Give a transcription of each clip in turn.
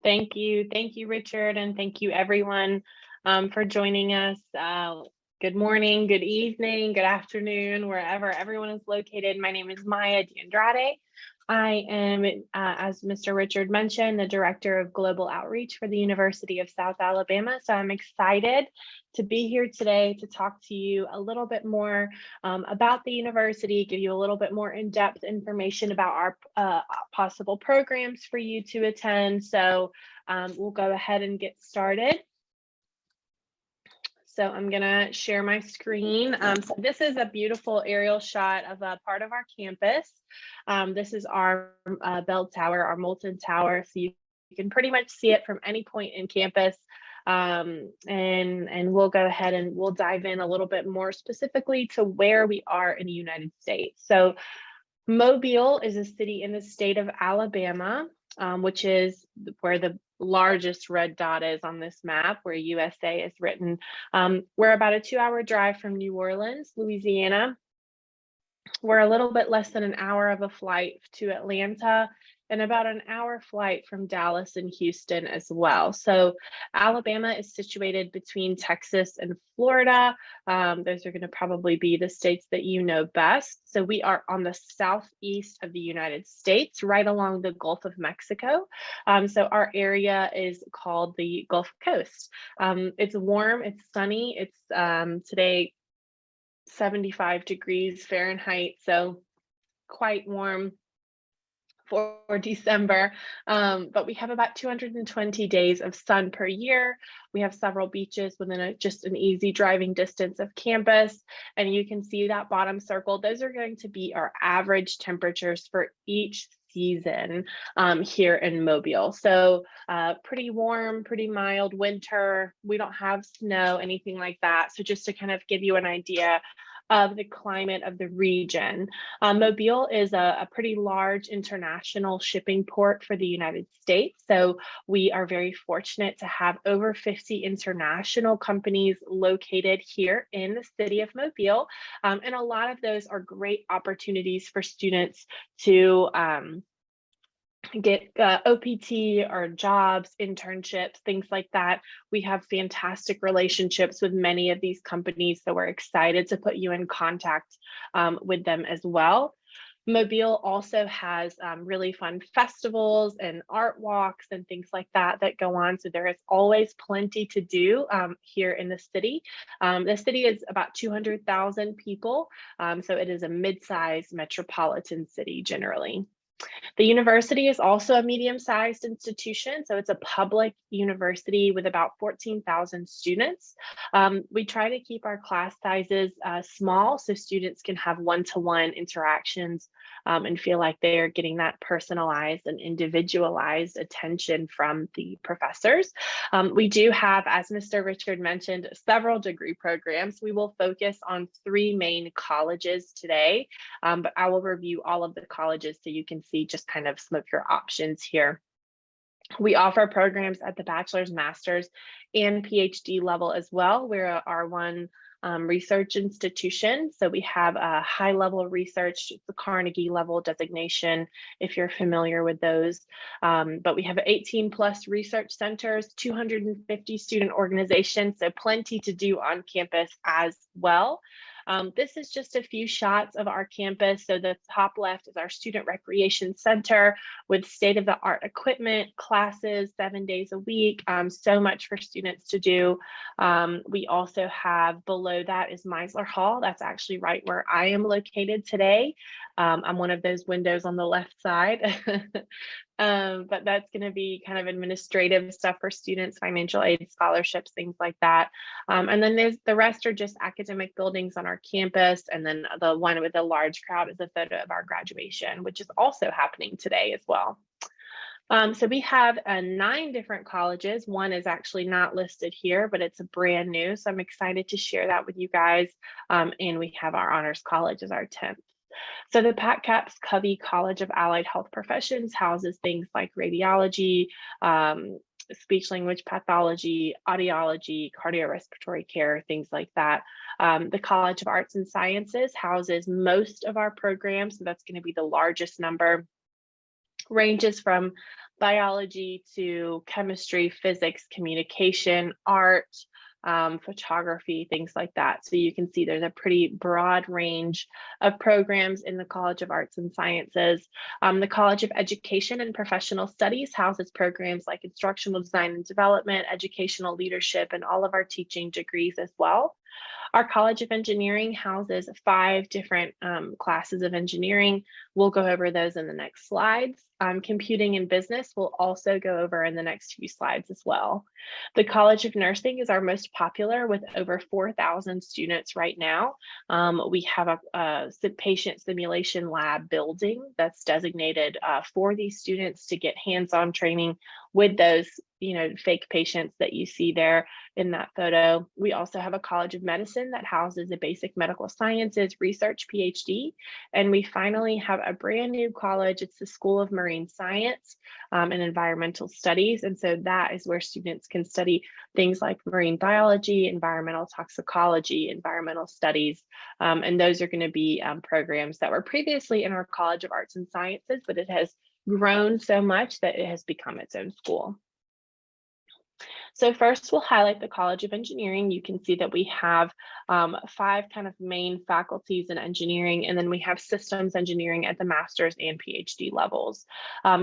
Thank you. Thank you, Richard, and thank you everyone for joining us. Good morning, good evening, good afternoon, wherever everyone is located. My name is Maya D'Andrade. I am, as Mr. Richard mentioned, the Director of Global Outreach for the University of South Alabama. So I'm excited to be here today to talk to you a little bit more about the university, give you a little bit more in-depth information about our possible programs for you to attend. So we'll go ahead and get started. So I'm gonna share my screen. So this is a beautiful aerial shot of a part of our campus. This is our bell tower, our molten tower. So you can pretty much see it from any point in campus. And we'll go ahead and we'll dive in a little bit more specifically to where we are in the United States. So Mobile is a city in the state of Alabama, which is where the largest red dot is on this map, where USA is written. We're about a 2-hour drive from New Orleans, Louisiana. We're a little bit less than an hour of a flight to Atlanta and about an hour flight from Dallas and Houston as well. So Alabama is situated between Texas and Florida. Those are going to probably be the states that you know best. So we are on the southeast of the United States, right along the Gulf of Mexico. So our area is called the Gulf Coast. It's warm, it's sunny, it's today 75 degrees Fahrenheit, so quite warm for December, but we have about 220 days of sun per year. We have several beaches within just an easy driving distance of campus, and you can see that bottom circle. Those are going to be our average temperatures for each season here in Mobile. So pretty warm, pretty mild winter. We don't have snow, anything like that. So just to kind of give you an idea of the climate of the region. Mobile is a pretty large international shipping port for the United States. So we are very fortunate to have over 50 international companies located here in the city of Mobile. And a lot of those are great opportunities for students to get OPT or jobs, internships, things like that. We have fantastic relationships with many of these companies, so we're excited to put you in contact with them as well. Mobile also has really fun festivals and art walks and things like that that go on. So there is always plenty to do here in the city. The city is about 200,000 people, so it is a mid-sized metropolitan city generally. The university is also a medium-sized institution, so it's a public university with about 14,000 students. We try to keep our class sizes small so students can have one-to-one interactions and feel like they're getting that personalized and individualized attention from the professors. We do have, as Mr. Richard mentioned, several degree programs. We will focus on 3 main colleges today, but I will review all of the colleges so you can see just kind of some of your options here. We offer programs at the bachelor's, master's, and PhD level as well. We're R1 research institution. So we have a high level research, the Carnegie level designation, if you're familiar with those. But we have 18 plus research centers, 250 student organizations, so plenty to do on campus as well. This is just a few shots of our campus. So the top left is our Student Recreation Center with state-of-the-art equipment, classes 7 days a week, so much for students to do. We also have, below that is Meisler Hall. That's actually right where I am located today. I'm one of those windows on the left side. But that's going to be kind of administrative stuff for students, financial aid, scholarships, things like that. And then there's the rest are just academic buildings on our campus. And then the one with the large crowd is a photo of our graduation, which is also happening today as well. So we have 9 different colleges. One is actually not listed here, but it's a brand new. So I'm excited to share that with you guys. And we have our honors college as our 10th. So the PACCAPS Covey College of Allied Health Professions houses things like radiology, speech language pathology, audiology, cardiorespiratory care, things like that. The College of Arts and Sciences houses most of our programs, so that's going to be the largest number. Ranges from biology to chemistry, physics, communication, art, photography, things like that. So you can see there's a pretty broad range of programs in the College of Arts and Sciences. The College of Education and Professional Studies houses programs like instructional design and development, educational leadership, and all of our teaching degrees as well. Our College of Engineering houses 5 different classes of engineering. We'll go over those in the next slides. Computing and business we'll also go over in the next few slides as well. The College of Nursing is our most popular with over 4,000 students right now. We have a patient simulation lab building that's designated for these students to get hands-on training with those fake patients that you see there in that photo. We also have a College of Medicine that houses a basic medical sciences research PhD. And we finally have a brand new college. It's the School of Marine Science and Environmental Studies. And so that is where students can study things like marine biology, environmental toxicology, environmental studies. And those are going to be programs that were previously in our College of Arts and Sciences, but it has grown so much that it has become its own school. So first we'll highlight the College of Engineering. You can see that we have 5 kind of main faculties in engineering, and then we have systems engineering at the master's and PhD levels.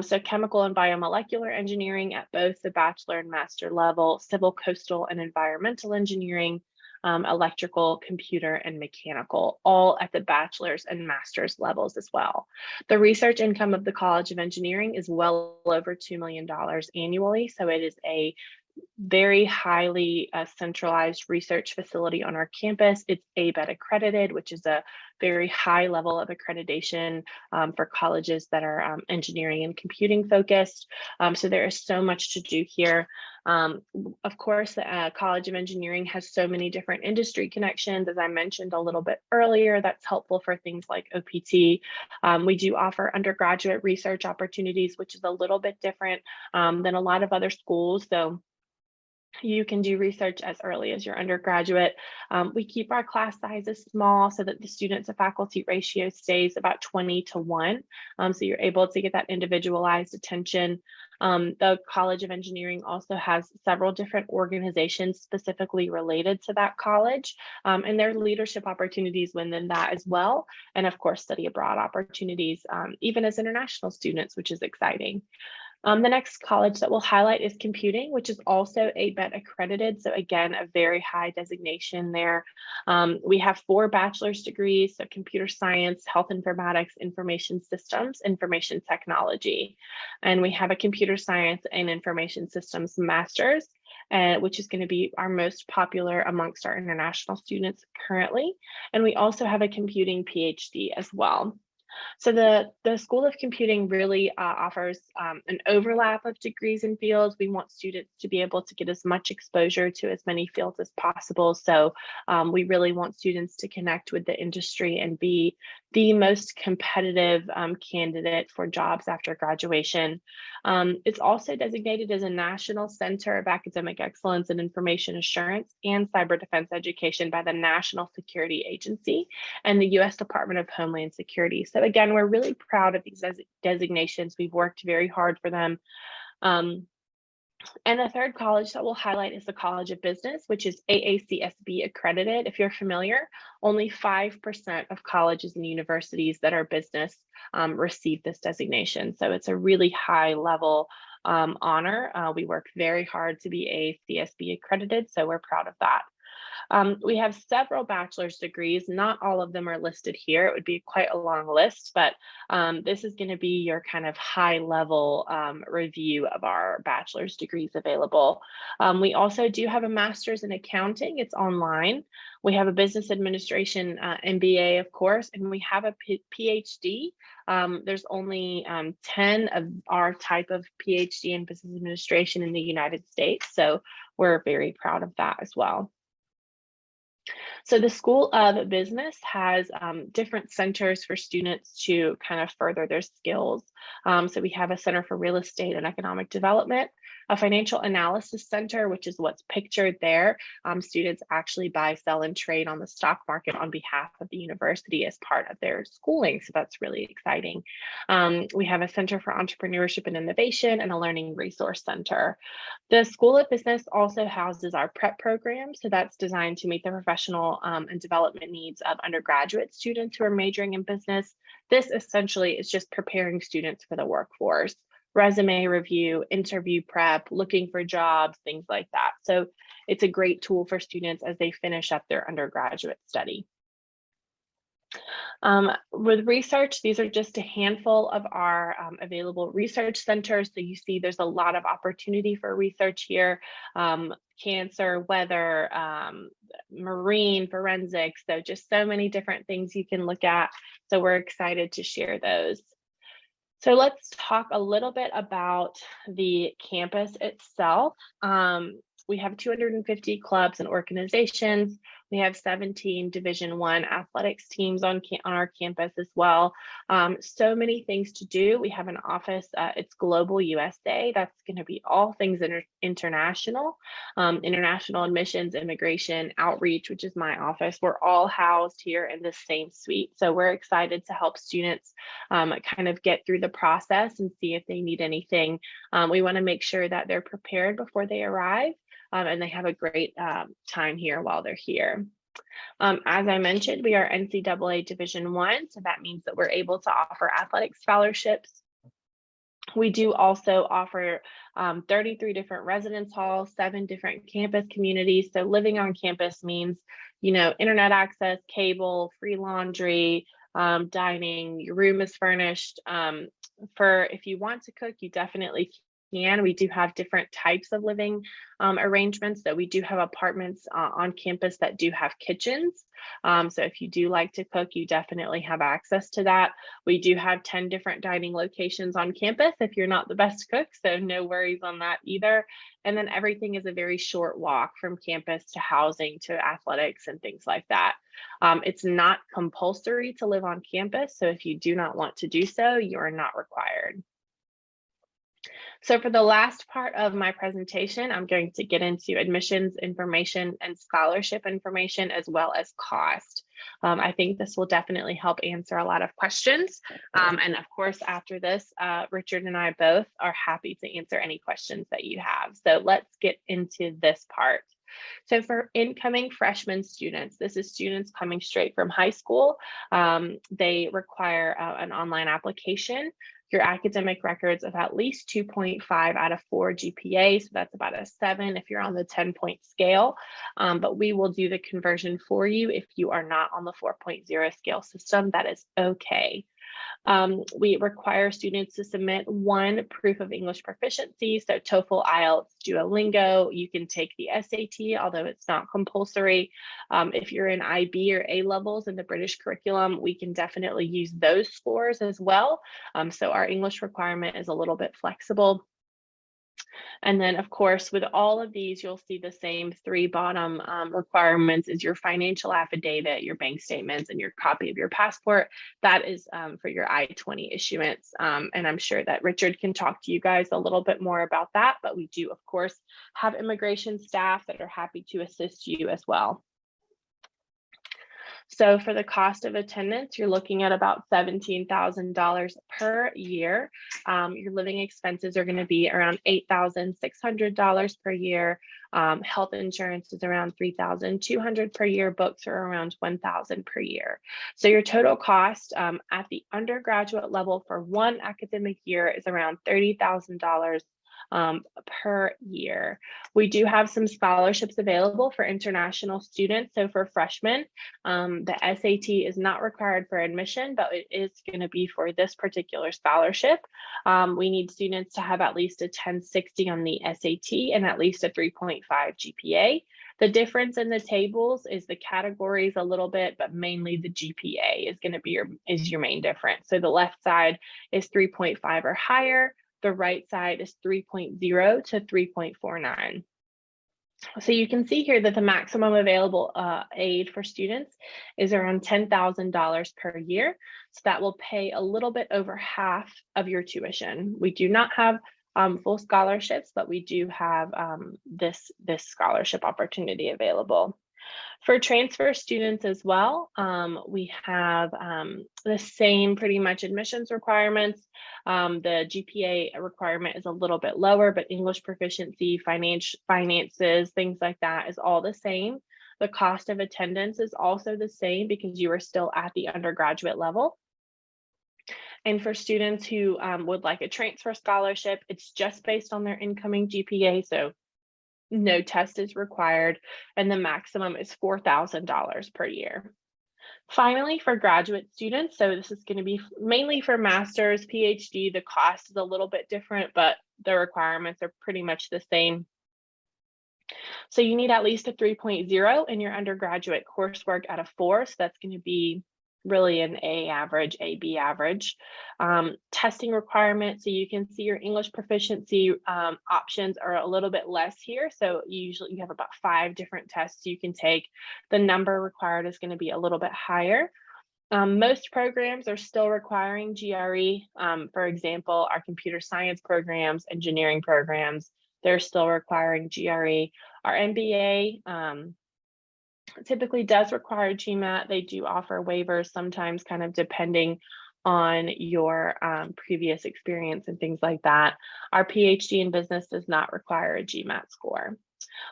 So chemical and biomolecular engineering at both the bachelor and master level, civil, coastal, and environmental engineering, electrical, computer, and mechanical, all at the bachelor's and master's levels as well. The research income of the College of Engineering is well over $2 million annually, so it is a very highly centralized research facility on our campus. It's ABET accredited, which is a very high level of accreditation for colleges that are engineering and computing focused. So there is so much to do here. Of course, the College of Engineering has so many different industry connections, as I mentioned a little bit earlier. That's helpful for things like OPT. We do offer undergraduate research opportunities, which is a little bit different than a lot of other schools. So you can do research as early as your undergraduate. We keep our class sizes small so that the student to faculty ratio stays about 20:1. So you're able to get that individualized attention. The College of Engineering also has several different organizations specifically related to that college, and there are leadership opportunities within that as well. And of course, study abroad opportunities, even as international students, which is exciting. The next college that we'll highlight is computing, which is also ABET accredited. So again, a very high designation there. We have 4 bachelor's degrees, so computer science, health informatics, information systems, information technology. And we have a computer science and information systems master's, which is going to be our most popular amongst our international students currently. And we also have a computing PhD as well. So the School of Computing really offers an overlap of degrees and fields. We want students to be able to get as much exposure to as many fields as possible. So we really want students to connect with the industry and be the most competitive candidate for jobs after graduation. It's also designated as a National Center of Academic Excellence in Information Assurance and Cyber Defense Education by the National Security Agency and the U.S. Department of Homeland Security. So again, we're really proud of these designations. We've worked very hard for them. And the third college that we'll highlight is the College of Business, which is AACSB accredited. If you're familiar, only 5% of colleges and universities that are business receive this designation. So it's a really high level honor. We work very hard to be AACSB accredited, so we're proud of that. We have several bachelor's degrees. Not all of them are listed here. It would be quite a long list, but this is going to be your kind of high level review of our bachelor's degrees available. We also do have a master's in accounting. It's online. We have a business administration MBA, of course, and we have a PhD. There's only 10 of our type of PhD in business administration in the United States. So we're very proud of that as well. So the School of Business has different centers for students to kind of further their skills. So we have a Center for Real Estate and Economic Development, a Financial Analysis Center, which is what's pictured there. Students actually buy, sell, and trade on the stock market on behalf of the university as part of their schooling. So that's really exciting. We have a Center for Entrepreneurship and Innovation and a Learning Resource Center. The School of Business also houses our prep program. So that's designed to meet the professional and development needs of undergraduate students who are majoring in business. This essentially is just preparing students for the workforce, resume review, interview prep, looking for jobs, things like that. So it's a great tool for students as they finish up their undergraduate study. With research, these are just a handful of our available research centers. So you see there's a lot of opportunity for research here, cancer, weather, marine, forensics. So just so many different things you can look at. So we're excited to share those. So let's talk a little bit about the campus itself. We have 250 clubs and organizations. We have 17 Division I athletics teams on our campus as well. So many things to do. We have an office, it's Global USA. That's going to be all things international, international admissions, immigration, outreach, which is my office. We're all housed here in the same suite. So we're excited to help students kind of get through the process and see if they need anything. We want to make sure that they're prepared before they arrive. And they have a great time here while they're here. As I mentioned, we are NCAA Division I, so that means that we're able to offer athletic scholarships. We do also offer 33 different residence halls, 7 different campus communities. So living on campus means, you know, internet access, cable, free laundry, dining, your room is furnished. If you want to cook, you definitely can. We do have different types of living arrangements. So we do have apartments on campus that do have kitchens. So if you do like to cook, you definitely have access to that. We do have 10 different dining locations on campus if you're not the best cook, so no worries on that either. And then everything is a very short walk from campus to housing to athletics and things like that. It's not compulsory to live on campus. So if you do not want to do so, you are not required. So for the last part of my presentation, I'm going to get into admissions information and scholarship information as well as cost. I think this will definitely help answer a lot of questions. And of course, after this, Richard and I both are happy to answer any questions that you have. So let's get into this part. So for incoming freshman students, this is students coming straight from high school. They require an online application, your academic records of at least 2.5 out of 4 GPA. So that's about a 7 if you're on the 10-point scale. But we will do the conversion for you if you are not on the 4.0 scale system. That is okay. We require students to submit 1 proof of English proficiency, so TOEFL, IELTS, Duolingo. You can take the SAT, although it's not compulsory. If you're in IB or A levels in the British curriculum, we can definitely use those scores as well. So our English requirement is a little bit flexible. And then, of course, with all of these, you'll see the same 3 bottom requirements is your financial affidavit, your bank statements, and your copy of your passport. That is for your I-20 issuance. And I'm sure that Richard can talk to you guys a little bit more about that. But we do, of course, have immigration staff that are happy to assist you as well. So for the cost of attendance, you're looking at about $17,000 per year. Your living expenses are going to be around $8,600 per year. Health insurance is around $3,200 per year. Books are around $1,000 per year. So your total cost at the undergraduate level for 1 academic year is around $30,000 per year. We do have some scholarships available for international students. So for freshmen, the SAT is not required for admission, but it is going to be for this particular scholarship. We need students to have at least a 1060 on the SAT and at least a 3.5 GPA. The difference in the tables is the categories a little bit, but mainly the GPA is going to be your main difference. So the left side is 3.5 or higher. The right side is 3.0 to 3.49. So you can see here that the maximum available aid for students is around $10,000 per year. So that will pay a little bit over half of your tuition. We do not have full scholarships, but we do have this scholarship opportunity available. For transfer students as well, we have the same pretty much admissions requirements. The GPA requirement is a little bit lower, but English proficiency, finances, things like that is all the same. The cost of attendance is also the same because you are still at the undergraduate level. And for students who would like a transfer scholarship, it's just based on their incoming GPA. So no test is required, and the maximum is $4,000 per year. Finally, for graduate students, so this is going to be mainly for master's, PhD, the cost is a little bit different, but the requirements are pretty much the same. So you need at least a 3.0 in your undergraduate coursework out of 4, so that's going to be really an A average, AB average. Testing requirements, so you can see your English proficiency options are a little bit less here. So you have about 5 different tests you can take. The number required is going to be a little bit higher. Most programs are still requiring GRE. For example, our computer science programs, engineering programs, they're still requiring GRE. Our MBA, typically does require GMAT. They do offer waivers sometimes, kind of depending on your previous experience and things like that. Our PhD in business does not require a GMAT score.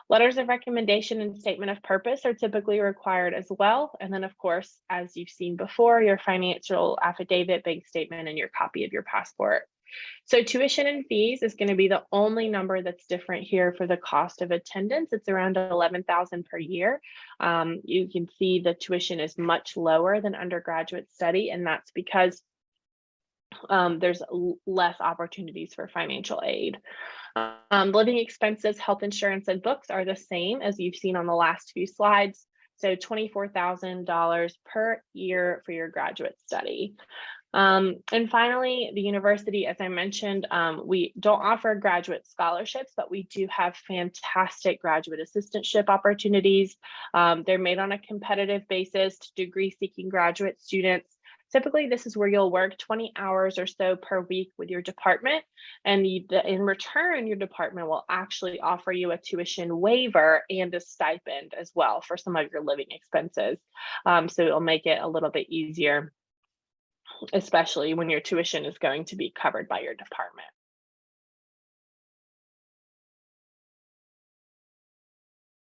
Letters of recommendation and statement of purpose are typically required as well. And then, of course, as you've seen before, your financial affidavit, bank statement, and your copy of your passport. So tuition and fees is going to be the only number that's different here for the cost of attendance. It's around $11,000 per year. You can see the tuition is much lower than undergraduate study, and that's because there's less opportunities for financial aid. Living expenses, health insurance, and books are the same as you've seen on the last few slides. So $24,000 per year for your graduate study. And finally, the university, as I mentioned, we don't offer graduate scholarships, but we do have fantastic graduate assistantship opportunities. They're made on a competitive basis to degree-seeking graduate students. Typically, this is where you'll work 20 hours or so per week with your department, and in return, your department will actually offer you a tuition waiver and a stipend as well for some of your living expenses. So it'll make it a little bit easier, especially when your tuition is going to be covered by your department.